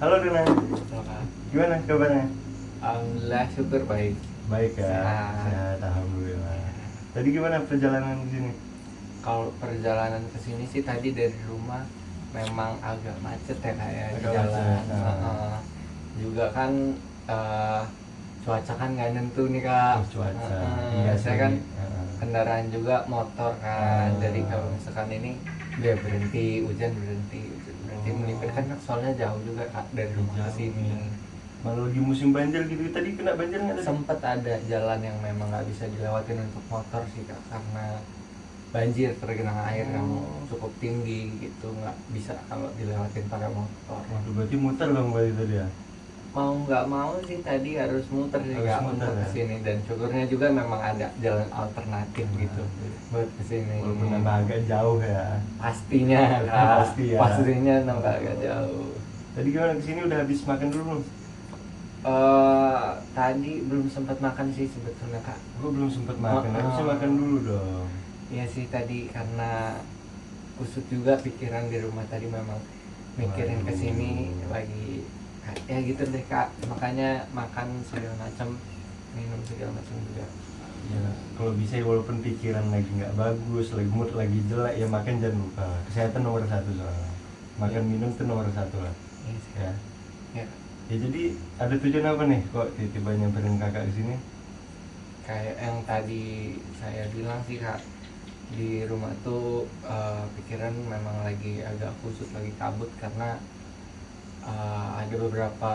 Halo Rina, Halo, Kak. gimana kabarnya? Alhamdulillah syukur baik. Baik ya, Sehat. sehat alhamdulillah. Tadi gimana perjalanan di sini? Kalau perjalanan ke sini sih tadi dari rumah memang agak macet ya kayak di Agak jalan. macet, Juga kan eh, cuaca kan nggak nentu nih Kak. Oh cuaca, iya Saya sih. kan kendaraan juga motor kan. Jadi kalau misalkan ini dia berhenti hujan berhenti hujan berhenti melipir kan soalnya jauh juga Kak dari rumah ke Jauh, sini. iya. Malah lagi musim banjir gitu, tadi kena banjir nggak tadi? Sempet ada jalan yang memang nggak bisa dilewatin untuk motor sih Kak karena banjir tergenang air yang cukup tinggi gitu, nggak bisa kalau dilewatin pakai motor. Waduh, berarti muter dong berarti tadi ya? Mau nggak mau sih tadi harus muter sih Harus Kak muter untuk ya? kesini, dan syukurnya juga memang ada jalan alternatif gitu buat kesini. Walaupun nambah agak jauh ya. Pastinya Kak, Pasti ya. pastinya nambah agak jauh. Tadi gimana kesini udah habis makan dulu belum? Tadi belum sempat makan sih sebetulnya Kak. Gue belum sempet makan, harusnya makan dulu dong. Iya sih tadi karena kusut juga pikiran di rumah tadi, memang mikirin Waduh. kesini lagi ya gitu deh Kak, makanya makan segala macam, minum segala macam juga. Ya, kalau bisa ya, walaupun pikiran lagi nggak bagus, lagi mood lagi jelek, ya makan jangan lupa. Kesehatan nomor satu soalnya. Makan minum itu nomor satu lah. Iya sih Ya. ya, Ya jadi ada tujuan apa nih kok tiba-tiba nyamperin kakak di sini? kayak yang tadi saya bilang sih Kak, di rumah tuh pikiran memang lagi agak kusut, lagi kabut karena ada beberapa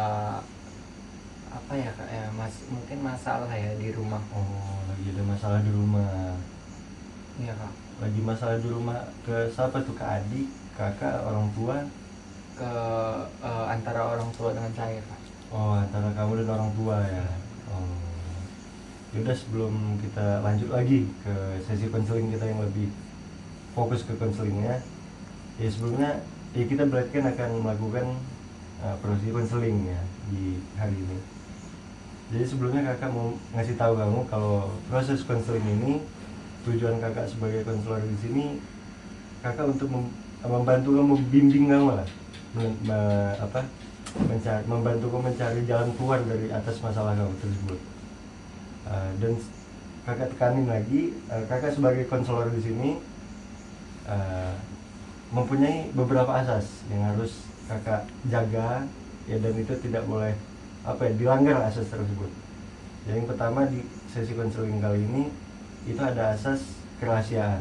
apa ya Kak ya, mungkin masalah ya di rumah. Oh, lagi ada masalah di rumah. Iya Kak, Lagi masalah di rumah ke siapa tuh? Ke adik, kakak, orang tua? ke antara orang tua dengan saya Kak. Oh, antara kamu dan orang tua ya. Oh. Yaudah, sebelum kita lanjut lagi ke sesi konseling kita yang lebih fokus ke konselingnya, ya sebelumnya ya kita berarti kan akan melakukan proses konseling ya di hari ini. Jadi sebelumnya kakak mau ngasih tahu kamu kalau proses konseling ini, tujuan kakak sebagai konselor di sini, kakak untuk membantu kamu, bimbing kamu lah, membantu kamu mencari jalan keluar dari atas masalah kamu tersebut. Dan kakak tekanin lagi, kakak sebagai konselor di sini mempunyai beberapa asas yang harus kakak jaga ya, dan itu tidak boleh dilanggar asas tersebut. Yang pertama di sesi konseling kali ini itu ada asas kerahasiaan.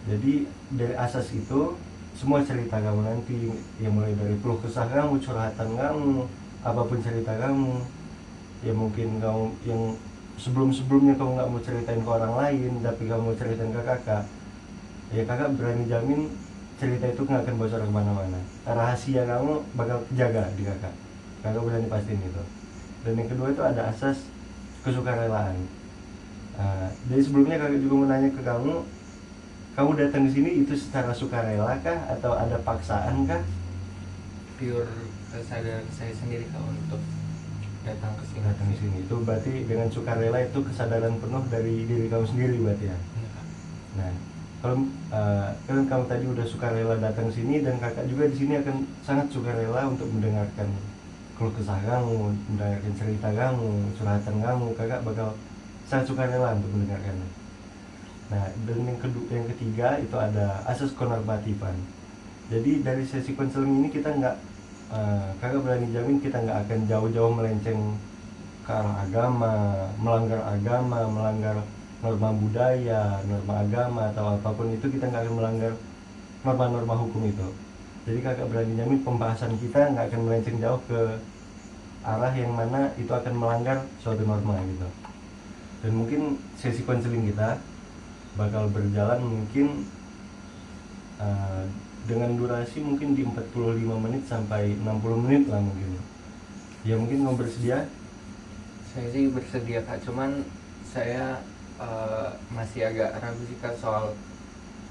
Jadi dari asas itu semua cerita kamu nanti, ya mulai dari keluh kesah kamu, curhatan kamu, apapun cerita kamu, ya mungkin kamu yang sebelumnya kamu nggak mau ceritain ke orang lain tapi kamu mau ceritain ke kakak, ya kakak berani jamin cerita itu nggak akan bocor kemana-mana. Rahasia kamu bakal jaga di kakak berani pastiin itu. Dan yang kedua itu ada asas kesukarelaan. Jadi sebelumnya kakak juga mau nanya ke kamu datang ke sini itu secara sukarela kah atau ada paksaan kah? Pure kesadaran saya sendiri Kak untuk datang ke sini. Datang ke sini itu berarti dengan sukarela, itu kesadaran penuh dari diri kamu sendiri berarti ya. Iya, Kak. Nah, kalau kan kamu tadi udah sukarela datang ke sini, dan kakak juga di sini akan sangat sukarela untuk mendengarkan keluh kesah kamu, mendengarkan cerita kamu, curhatan kamu. Kakak bakal sangat sukarela untuk mendengarkannya. Nah, dan yang ketiga itu ada asas konormatifan. Jadi dari sesi konseling ini kita nggak, kakak berani jamin kita nggak akan jauh-jauh melenceng ke arah agama, melanggar norma budaya, norma agama atau apapun itu. Kita nggak akan melanggar norma-norma hukum itu. Jadi kakak berani jamin pembahasan kita nggak akan melenceng jauh ke arah yang mana itu akan melanggar suatu norma gitu. Dan mungkin sesi konseling kita bakal berjalan mungkin dengan durasi mungkin di 45 menit sampai 60 menit lah mungkin. Ya mungkin mau bersedia? Saya sih bersedia Kak, cuman saya masih agak ragu sih Kak soal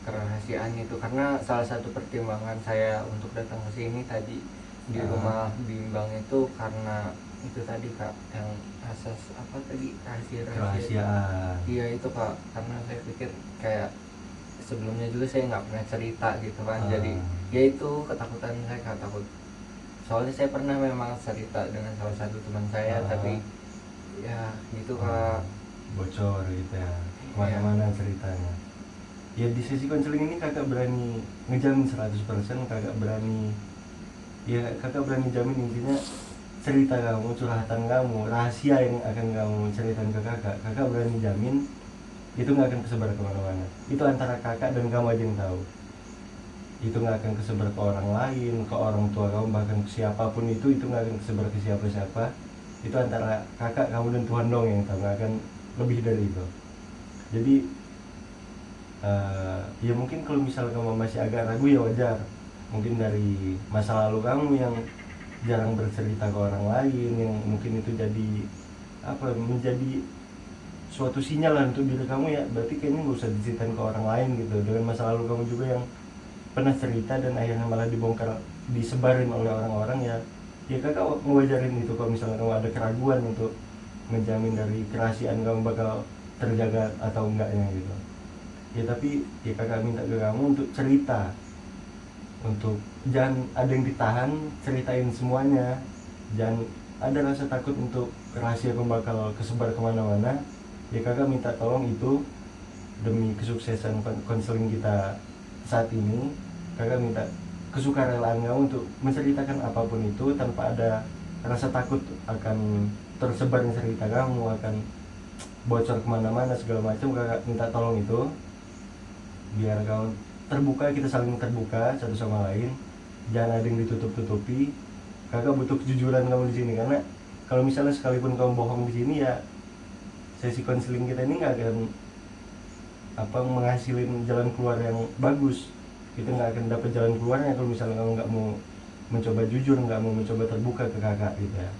kerahasiaan itu, karena salah satu pertimbangan saya untuk datang ke sini tadi di rumah bimbang itu karena itu tadi Kak, yang asas apa tadi, Kerahasiaan. Iya itu Kak, karena saya pikir kayak sebelumnya juga saya nggak pernah cerita gitu kan, jadi ya itu ketakutan saya Kak, takut soalnya saya pernah memang cerita dengan salah satu teman saya, tapi ya gitu kak. Bocor gitu ya, kemana-mana ceritanya. Ya di sesi konseling ini kakak berani ngejamin 100%, kakak berani, ya kakak berani jamin intinya cerita kamu, curhatan kamu, rahasia yang akan kamu ceritakan ke kakak, kakak berani jamin itu nggak akan kesebar kemana-mana. Itu antara kakak dan kamu aja yang tahu. Itu nggak akan kesebar ke orang lain, ke orang tua kamu, bahkan ke siapapun. Itu nggak akan kesebar ke siapa-siapa. Itu antara kakak kamu dan Tuhan dong yang tahu, nggak akan lebih dari itu. Jadi ya mungkin kalau misal kamu masih agak ragu ya wajar, mungkin dari masa lalu kamu yang jarang bercerita ke orang lain, yang mungkin itu jadi apa, menjadi suatu sinyal lah untuk diri kamu, ya berarti kayaknya nggak usah diceritain ke orang lain gitu, dengan masa lalu kamu juga yang pernah cerita dan akhirnya malah dibongkar, disebarin oleh orang-orang. Ya kakak ngewajarin itu kalau misalnya kamu ada keraguan untuk menjamin dari kerahasiaan kamu bakal terjaga atau enggaknya gitu. Ya tapi ya kakak minta ke kamu untuk cerita, untuk jangan ada yang ditahan, ceritain semuanya. Jangan ada rasa takut untuk rahasia kamu bakal kesebar kemana-mana. Ya kakak minta tolong itu demi kesuksesan konseling kita saat ini, kakak minta kesukarelaan kamu untuk menceritakan apapun itu tanpa ada rasa takut akan tersebar cerita kamu, akan bocor kemana-mana segala macam. Kakak minta tolong itu biar kamu terbuka, kita saling terbuka satu sama lain, jangan ada yang ditutup-tutupi. Kakak butuh kejujuran kamu di sini, karena kalau misalnya sekalipun kamu bohong di sini, ya sesi konseling kita ini nggak akan apa menghasilin jalan keluar yang bagus. Kita nggak akan dapat jalan keluarnya kalau misalnya kamu nggak mau mencoba jujur, nggak mau mencoba terbuka ke kakak gitu ya.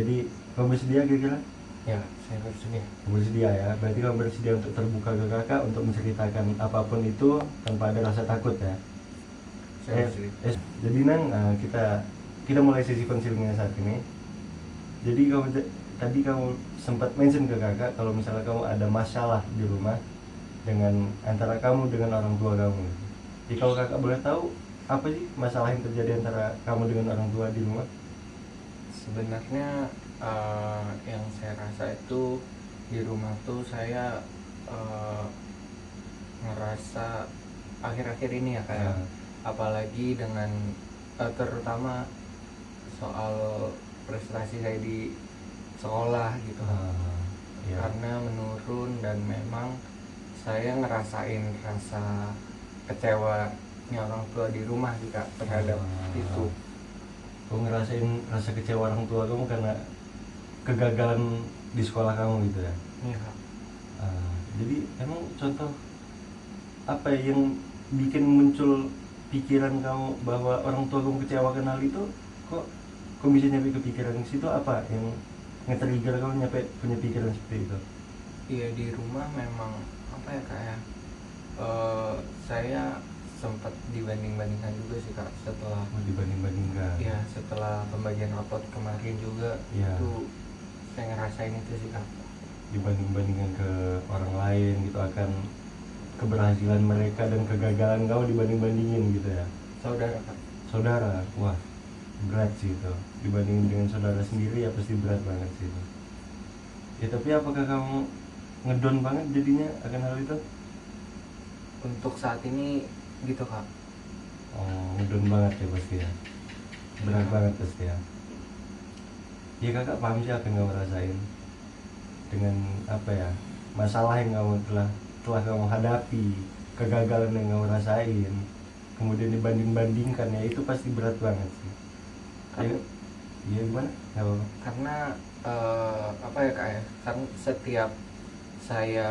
Jadi kamu bersedia kira-kira? Ya, saya bersedia. Bersedia ya, berarti kamu bersedia untuk terbuka ke kakak, untuk menceritakan apapun itu tanpa ada rasa takut ya. Saya bersedia. Jadi Nang, kita mulai sesi konselingnya saat ini. Jadi tadi kamu sempat mention ke kakak kalau misalnya kamu ada masalah di rumah dengan antara kamu dengan orang tua kamu. Jadi kalau kakak boleh tahu, apa sih masalah yang terjadi antara kamu dengan orang tua di rumah? Sebenarnya yang saya rasa itu di rumah tuh saya ngerasa akhir-akhir ini ya kayak apalagi dengan terutama soal prestasi saya di sekolah gitu. Ya. Karena menurun dan memang saya ngerasain rasa kecewanya orang tua di rumah juga terhadap itu. Kamu ngerasain rasa kecewa orang tua kamu karena kegagalan di sekolah kamu gitu ya? Iya. Jadi emang contoh apa yang bikin muncul pikiran kamu bahwa orang tua kamu kecewakan hal itu? Kok bisa nyampe kepikiran ke situ? Apa yang nge-trigger kamu nyampe punya pikiran seperti itu? Iya, di rumah memang apa ya kayak saya sempat dibanding-bandingkan juga sih kak setelah Dibanding-bandingkan? ya setelah pembagian rapot kemarin juga. Ya. Itu saya ngerasain itu sih kak. Dibanding-bandingkan ke orang lain gitu, akan keberhasilan mereka dan kegagalan kamu dibanding-bandingin gitu ya? Saudara kak. Saudara, wah berat sih itu. Dibandingin dengan saudara sendiri ya pasti berat banget sih itu. Ya tapi apakah kamu ngedon banget jadinya akan hal itu? Untuk saat ini gitu kak. Oh, ngedon banget ya pasti ya. Berat banget pasti ya. Ya kakak paham sih apa yang kamu rasain dengan apa ya, masalah yang kamu telah kamu hadapi, kegagalan yang kamu rasain, kemudian dibanding-bandingkan, ya itu pasti berat banget sih. Ya gimana? Gak apa-apa. Karena apa ya kak ya, kan setiap saya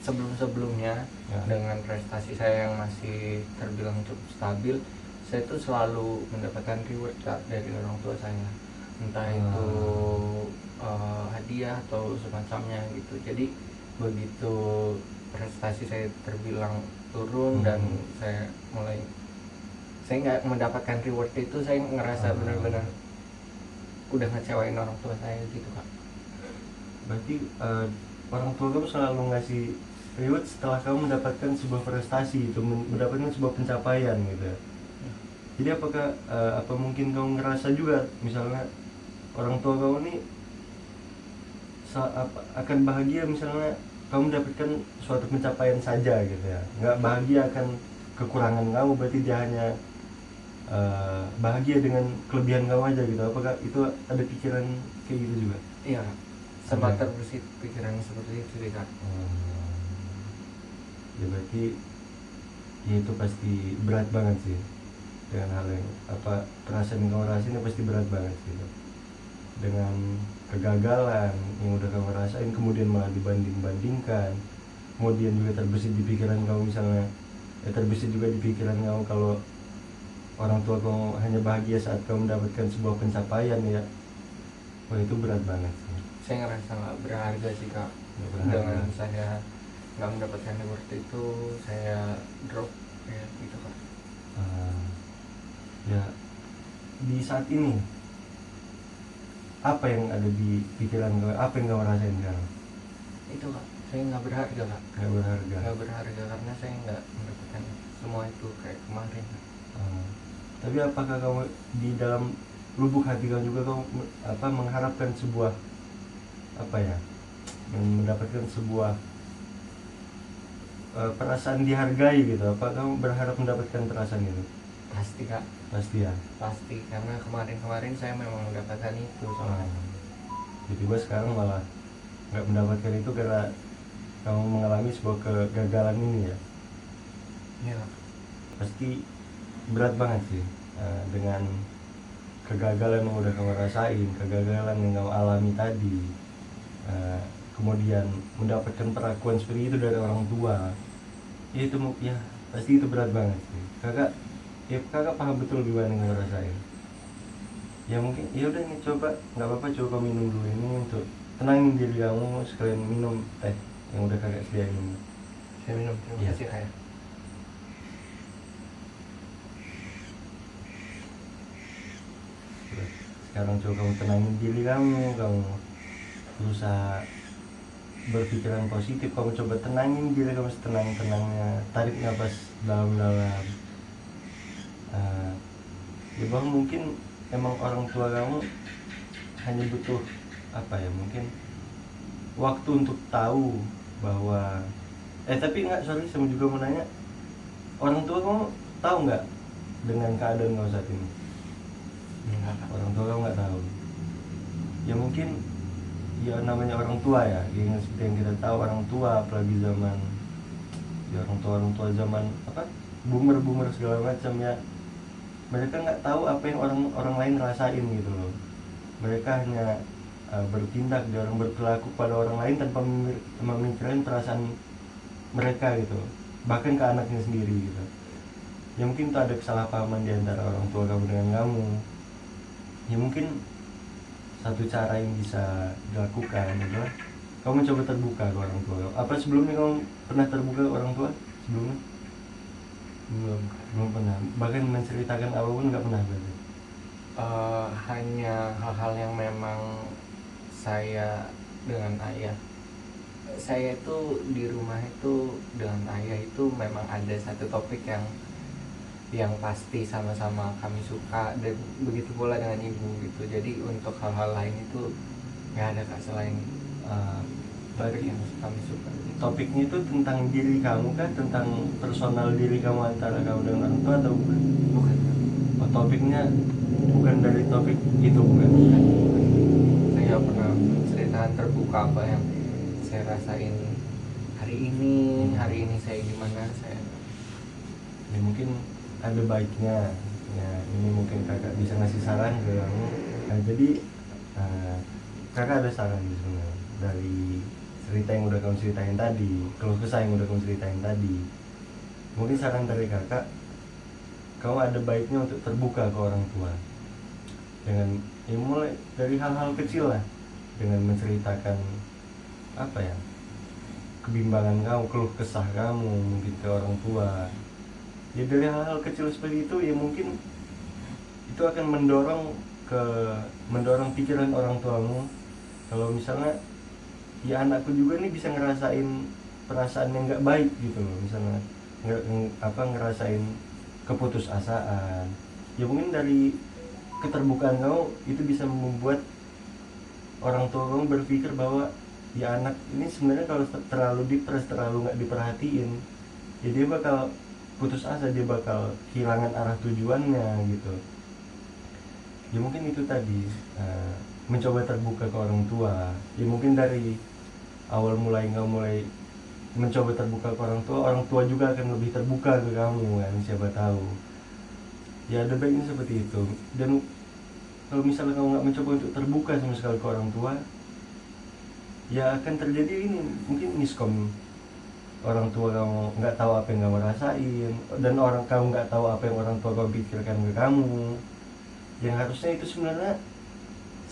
sebelum-sebelumnya Ya. dengan prestasi saya yang masih terbilang cukup stabil, saya tuh selalu mendapatkan reward kak dari orang tua saya, entah itu hadiah atau semacamnya gitu. Jadi begitu prestasi saya terbilang turun dan saya nggak mendapatkan reward itu, saya ngerasa benar-benar udah ngecewain orang tua saya gitu kak. Berarti orang tua kamu selalu ngasih reward setelah kamu mendapatkan sebuah prestasi, itu mendapatkan sebuah pencapaian gitu ya. Jadi apakah apa mungkin kamu ngerasa juga misalnya orang tua kamu nih akan bahagia misalnya kamu mendapatkan suatu pencapaian saja gitu ya, nggak bahagia akan kekurangan kamu, berarti dia hanya bahagia dengan kelebihan kamu aja gitu. Apakah itu ada pikiran kayak gitu juga? Iya, sempat terbersit pikiran seperti itu sih Kak. Ya berarti ya itu pasti berat banget sih, dengan hal yang apa perasaan yang kamu rasain itu pasti berat banget gitu, dengan kegagalan yang udah kamu rasain kemudian malah dibanding-bandingkan, kemudian juga terbesit di pikiran kamu misalnya, terbesit juga di pikiran kamu kalau orang tua kamu hanya bahagia saat kamu mendapatkan sebuah pencapaian ya. Wah itu berat banget sih. Saya ngerasa nggak berharga sih Kak. Berharga. Dengan saya nggak mendapatkan reward itu, saya drop ya gitu Kak. Ya di saat ini apa yang ada di pikiran kamu, apa yang kamu rasain sekarang? Itu Kak, saya nggak berharga Kak. Nggak berharga karena saya nggak mendapatkan semua itu kayak kemarin. Tapi apakah kamu di dalam lubuk hati kamu juga kamu apa mengharapkan sebuah apa ya, mendapatkan sebuah perasaan dihargai gitu? Apa kamu berharap mendapatkan perasaan itu? Pasti Kak. Pasti ya. Pasti, karena kemarin saya memang mendapatkan itu soalnya. Tiba-tiba sekarang malah nggak mendapatkan itu karena kamu mengalami sebuah kegagalan ini ya. Iya. Pasti berat banget sih dengan kegagalan yang udah kamu rasain, kegagalan yang kamu alami tadi, kemudian mendapatkan perlakuan seperti itu dari orang tua, ya itu ya pasti itu berat banget sih. Kakak paham betul gimana yang kamu rasain. Ya mungkin ya udah nih, coba nggak apa-apa, coba minum dulu ini untuk tenangin diri kamu, sekalian minum teh yang udah kakak sediain ini. Saya minum, terima kasih Kak ya. Sekarang coba kamu tenangin diri kamu berusaha berpikiran positif, kamu coba tenangin diri kamu setenang-tenangnya, tarik nafas dalam-dalam. Ya bahwa mungkin emang orang tua kamu hanya butuh apa ya, mungkin waktu untuk tahu bahwa tapi enggak, sorry, saya juga mau nanya, orang tua kamu tahu nggak dengan keadaan kamu saat ini? Enggak. Orang tua kamu nggak tahu. Ya mungkin ya namanya orang tua ya, yang seperti yang kita tahu, orang tua apalagi zaman ya orang tua zaman apa boomer segala macam ya, mereka nggak tahu apa yang orang lain rasain gitu loh. Mereka hanya bertindak, orang berperilaku pada orang lain tanpa memikirkan perasaan mereka gitu, bahkan ke anaknya sendiri gitu. Ya mungkin itu ada kesalahpahaman di antara orang tua kamu dengan kamu. Ya mungkin satu cara yang bisa dilakukan adalah kamu coba terbuka ke orang tua. Apa sebelumnya kamu pernah terbuka ke orang tua sebelumnya? Belum pernah. Bahkan menceritakan apapun nggak pernah berarti? Hanya hal-hal yang memang saya dengan ayah. Saya itu di rumah itu dengan ayah itu memang ada satu topik yang pasti sama-sama kami suka, dan begitu pula dengan ibu gitu. Jadi untuk hal-hal lain itu nggak ada Kak selain topik yang kami suka. Topiknya itu tentang diri kamu kan, tentang personal diri kamu antara kamu dengan orang tua atau bukan? Bukan. Oh, topiknya bukan dari topik itu, bukan? Saya nggak pernah ceritakan terbuka apa yang saya rasain hari ini saya gimana. Saya Ya mungkin ada baiknya ya, ini mungkin kakak bisa ngasih saran ke kamu. Jadi kakak ada saran sebenarnya dari cerita yang udah kamu ceritain tadi, keluh kesah yang udah kamu ceritain tadi. Mungkin saran dari kakak, kamu ada baiknya untuk terbuka ke orang tua dengan mulai dari hal-hal kecil lah, dengan menceritakan apa ya, kebimbangan kamu, keluh kesah kamu mungkin ke orang tua. Ya dari hal-hal kecil seperti itu ya mungkin itu akan mendorong pikiran orang tuamu kalau misalnya ya anakku juga nih bisa ngerasain perasaan yang nggak baik gitu loh, misalnya ngerasain keputusasaan, ya mungkin dari keterbukaan kamu itu bisa membuat orang tua kamu berpikir bahwa ya anak ini sebenarnya kalau terlalu dipres, terlalu nggak diperhatiin, ya dia bakal putus asa, dia bakal kehilangan arah tujuannya gitu. Ya mungkin itu tadi, mencoba terbuka ke orang tua. Ya mungkin dari awal mulai nggak mulai mencoba terbuka ke orang tua juga akan lebih terbuka ke kamu kan, siapa tahu. Ya ada baiknya seperti itu. Dan kalau misalnya kamu nggak mencoba untuk terbuka sama sekali ke orang tua, ya akan terjadi ini, mungkin miskom. Orang tua kamu nggak tahu apa yang kamu rasain, dan kamu nggak tahu apa yang orang tua kamu pikirkan ke kamu, yang harusnya itu sebenarnya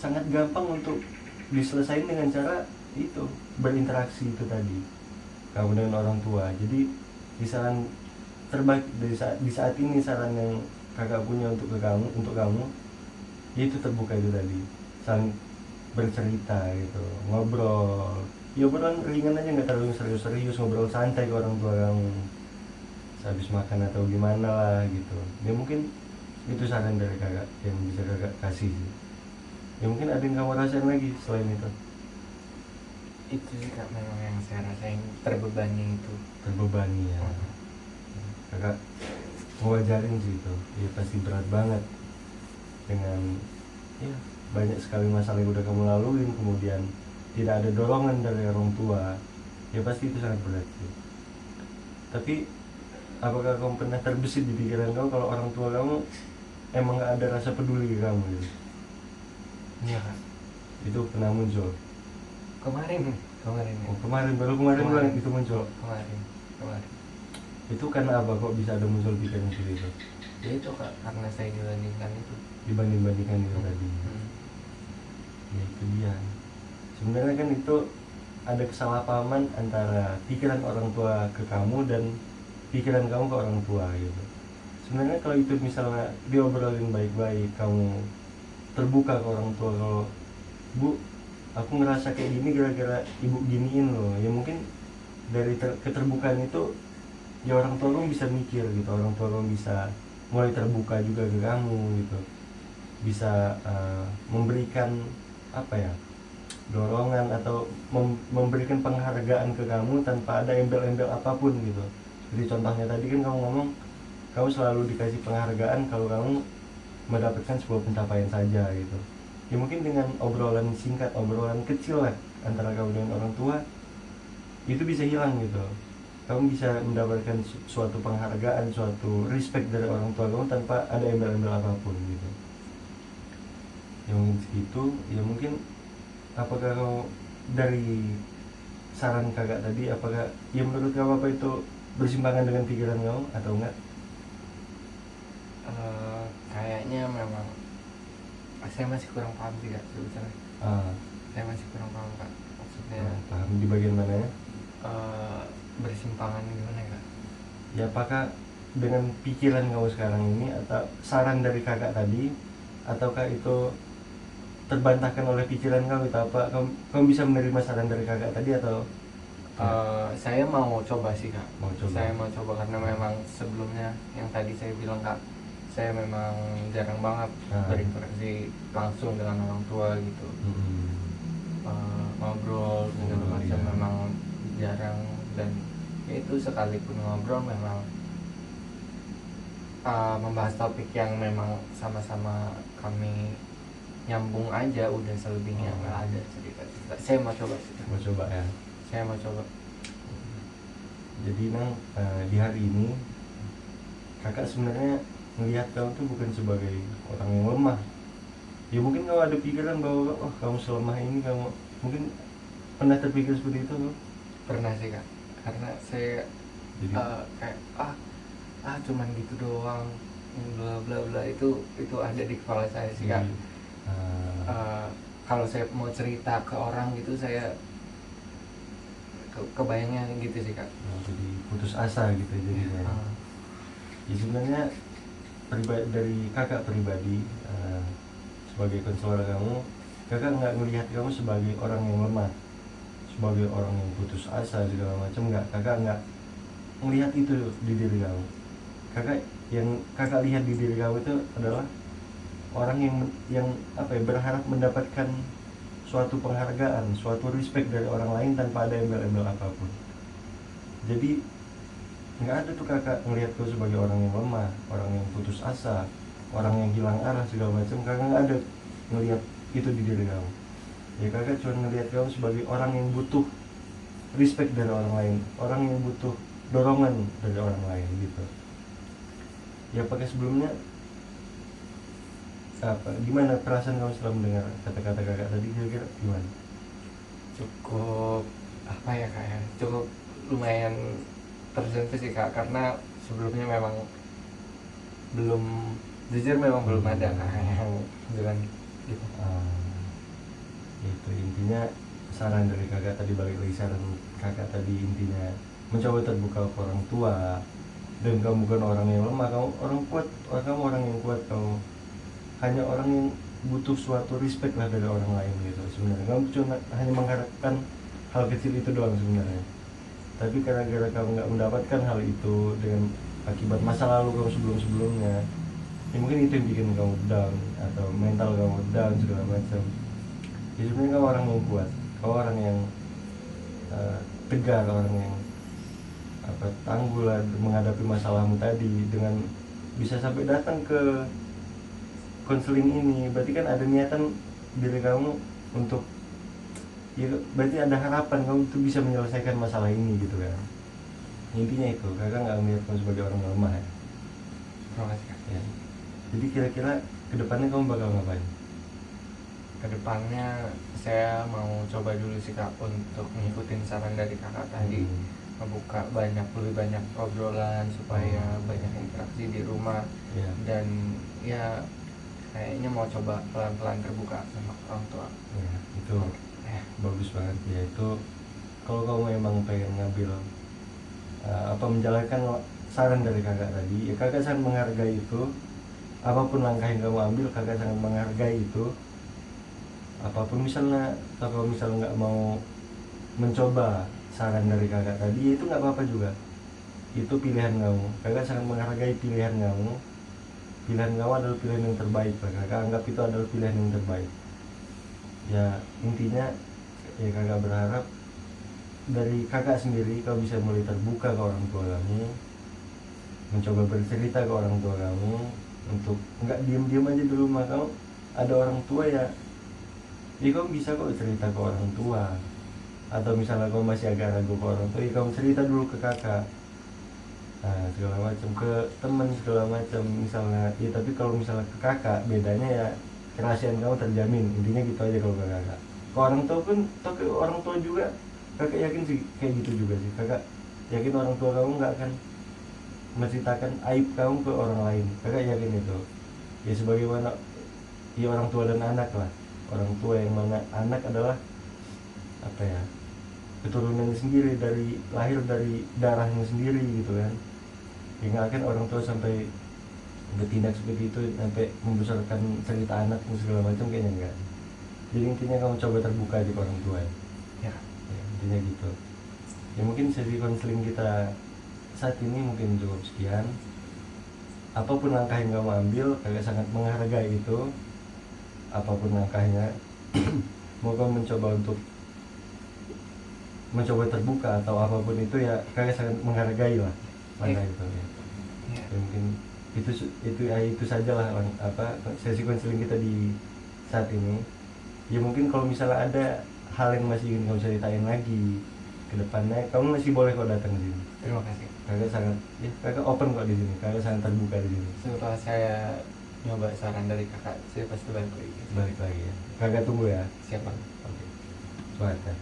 sangat gampang untuk diselesaikan dengan cara itu, berinteraksi itu tadi, kamu dengan orang tua. Jadi di saran terbaik di saat ini, saran yang kakak punya untuk kamu yaitu terbuka itu tadi, saling bercerita gitu, ngobrol. Ya obrolan ringan aja, nggak terlalu serius-serius, ngobrol santai ke orang tua kamu habis makan atau gimana lah gitu. Ya mungkin itu saran dari kakak yang bisa kakak kasih sih. Ya mungkin ada yang kamu rasain lagi selain itu? Itu sih Kak, memang yang saya rasain terbebani itu. Terbebani ya. Kakak ngewajarin sih itu, ya pasti berat banget dengan ya banyak sekali masalah yang udah kamu laluin, kemudian tidak ada dorongan dari orang tua, ya pasti itu sangat berat sih. Tapi apakah kamu pernah terbesit di pikiran kamu kalau orang tua kamu emang gak ada rasa peduli ke kamu gitu? Iya Kak, Itu pernah muncul? kemarin Oh, baru kemarin Kemarin. itu muncul. kemarin Itu karena apa kok bisa ada muncul pikiran seperti itu? ya itu Kak, karena saya dibandingkan itu. Dibanding-bandingkan itu tadi. Ya itu dia. Sebenarnya kan itu ada kesalahpahaman antara pikiran orang tua ke kamu dan pikiran kamu ke orang tua gitu. Sebenarnya kalau itu misalnya diobrolin baik-baik, kamu terbuka ke orang tua, kalau bu, aku ngerasa kayak gini gara-gara ibu giniin loh, ya mungkin dari keterbukaan itu ya orang tua kamu bisa mikir gitu, orang tua kamu bisa mulai terbuka juga ke kamu gitu, bisa memberikan apa ya, dorongan atau memberikan penghargaan ke kamu tanpa ada embel-embel apapun gitu. Jadi contohnya tadi kan kamu ngomong kamu selalu dikasih penghargaan kalau kamu mendapatkan sebuah pencapaian saja gitu. Ya mungkin dengan obrolan singkat, obrolan kecil lah antara kamu dengan orang tua, itu bisa hilang gitu. Kamu bisa mendapatkan suatu penghargaan, suatu respect dari orang tua kamu tanpa ada embel-embel apapun gitu. Ya mungkin segitu. Ya mungkin apakah kamu dari saran kakak tadi, apakah ya menurut kamu apa itu bersimpangan dengan pikiran kamu atau enggak? Kayaknya memang saya masih kurang paham sih Kak sebetulnya. Saya masih kurang paham Kak, maksudnya Paham di bagian mananya? bersimpangan gimana Kak? Ya apakah dengan pikiran kamu sekarang ini, atau saran dari kakak tadi, ataukah itu terbantahkan oleh pikiran kamu, itu apa kamu bisa menerima saran dari kakak tadi atau Saya mau coba sih Kak. Mau coba. Saya mau coba karena memang sebelumnya yang tadi saya bilang Kak, saya memang jarang banget berinteraksi langsung dengan orang tua gitu. Ngobrol segala macam memang jarang, dan ya itu sekalipun ngobrol memang membahas topik yang memang sama-sama kami nyambung aja, udah, selebihnya nggak ada cerita-cerita. Saya mau coba sih. mau coba ya? Saya mau coba. Jadi Nang, di hari ini kakak sebenarnya melihat kamu tuh bukan sebagai orang yang lemah. Ya mungkin kamu ada pikiran bahwa oh kamu selemah ini, kamu mungkin pernah terpikir seperti itu loh? Pernah sih Kak, karena saya Jadi kayak cuman gitu doang, bla bla bla, itu ada di kepala saya sih Kak. Kalau saya mau cerita ke orang gitu, saya kebayangnya gitu sih Kak. jadi putus asa gitu jadinya. Ya sebenarnya dari kakak pribadi, sebagai konselor kamu, kakak nggak melihat kamu sebagai orang yang lemah, sebagai orang yang putus asa segala macam, nggak. Kakak nggak melihat itu di diri kamu. kakak lihat di diri kamu itu adalah orang yang apa ya, berharap mendapatkan suatu penghargaan, suatu respect dari orang lain tanpa ada embel-embel apapun. Jadi nggak ada tuh kakak ngelihat kau sebagai orang yang lemah, orang yang putus asa, orang yang hilang arah segala macam. Kakak nggak ada ngelihat itu di diri kamu. Ya kakak cuma ngelihat kamu sebagai orang yang butuh respect dari orang lain, orang yang butuh dorongan dari orang lain gitu. Ya pakai sebelumnya apa, gimana perasaan kamu setelah mendengar kata-kata kakak tadi, kira-kira gimana? Cukup apa ya kak ya, cukup lumayan tersentuh sih kak, karena sebelumnya memang belum, jujur memang belum ada kak yang bilang gitu. Itu intinya saran dari kakak tadi, balik lagi saran kakak tadi, intinya mencoba terbuka ke orang tua. Dan kamu bukan orang yang lemah, kamu orang kuat, kamu orang yang kuat, kamu hanya orang yang butuh suatu respect lah dari orang lain gitu. Sebenarnya kamu cuma hanya mengharapkan hal kecil itu doang sebenarnya, tapi karena gara kamu nggak mendapatkan hal itu dengan akibat masa lalu kamu sebelum-sebelumnya, ya mungkin itu yang bikin kamu down atau mental kamu down segala macam. Ya sebenarnya kamu orang yang kuat, kamu orang yang tegar, orang yang apa, tangguh lah menghadapi masalahmu tadi, dengan bisa sampai datang ke konseling ini. Berarti kan ada niatan diri kamu untuk, ya berarti ada harapan kamu tuh bisa menyelesaikan masalah ini gitu kan. Intinya itu, kakak nggak melihat kamu sebagai orang lemah ya. Terima kasih kak. Ya. Jadi kira-kira kedepannya kamu bakal ngapain? Kedepannya saya mau coba dulu sih kak untuk ngikutin saran dari kakak tadi, membuka lebih banyak obrolan supaya banyak interaksi di rumah. Ya. Dan ya kayaknya mau coba pelan-pelan terbuka sama orang tua. Ya, itu bagus banget ya. Itu kalau kamu emang pengen ngambil apa, menjalankan saran dari kakak tadi, ya kakak sangat menghargai itu. Apapun langkah yang kamu ambil, kakak sangat menghargai itu. Apapun misalnya, kalau misalnya nggak mau mencoba saran dari kakak tadi, ya itu nggak apa-apa juga, itu pilihan kamu. Kakak sangat menghargai pilihan kamu. Pilihan kamu adalah pilihan yang terbaik lah. Kakak anggap itu adalah pilihan yang terbaik. Ya intinya ya kakak berharap dari kakak sendiri kau bisa mulai terbuka ke orang tua kamu, mencoba bercerita ke orang tua kamu, untuk nggak diem-diem aja di rumah. Kamu ada orang tua ya, jadi kamu bisa kok cerita ke orang tua. Atau misalnya kamu masih agak ragu ke orang tua, ya kamu cerita dulu ke kakak, segala macam, ke teman segala macam misalnya. Ya tapi kalau misalnya ke kakak, bedanya ya kerahasiaan kamu terjamin. Intinya gitu aja kalau ke kakak. Ke orang tua pun, atau ke orang tua juga, kakak yakin sih kayak gitu juga sih. Kakak yakin orang tua kamu nggak akan menceritakan aib kamu ke orang lain. Kakak yakin itu. Ya sebagaimana ya orang tua dan anak lah. Orang tua yang mana anak adalah apa ya, keturunannya sendiri, dari lahir dari darahnya sendiri gitu kan. Ya nggak akan orang tua sampai bertindak seperti itu, sampai membesarkan cerita anak segala macam, kayaknya enggak. Jadi intinya kamu coba terbuka di orang tua ya. Ya intinya gitu. Ya mungkin sesi konseling kita saat ini mungkin cukup sekian. Apapun langkah yang kamu ambil, kakak sangat menghargai itu. Apapun langkahnya, mau kamu mencoba terbuka atau apapun itu, ya kakak sangat menghargai lah langkah itu ya. Ya mungkin itu saja lah apa, sesi konseling kita di saat ini. Ya mungkin kalau misalnya ada hal yang masih ingin kamu ceritain lagi ke depannya, kamu masih boleh kok datang ke sini. Terima kasih. Kakak sangat, ya kakak open kok di sini. Kakak sangat terbuka di sini. Setelah saya nyoba saran dari kakak, saya pasti balik lagi. Balik lagi ya. Kakak tunggu ya. Siapa? Oke. Semangat.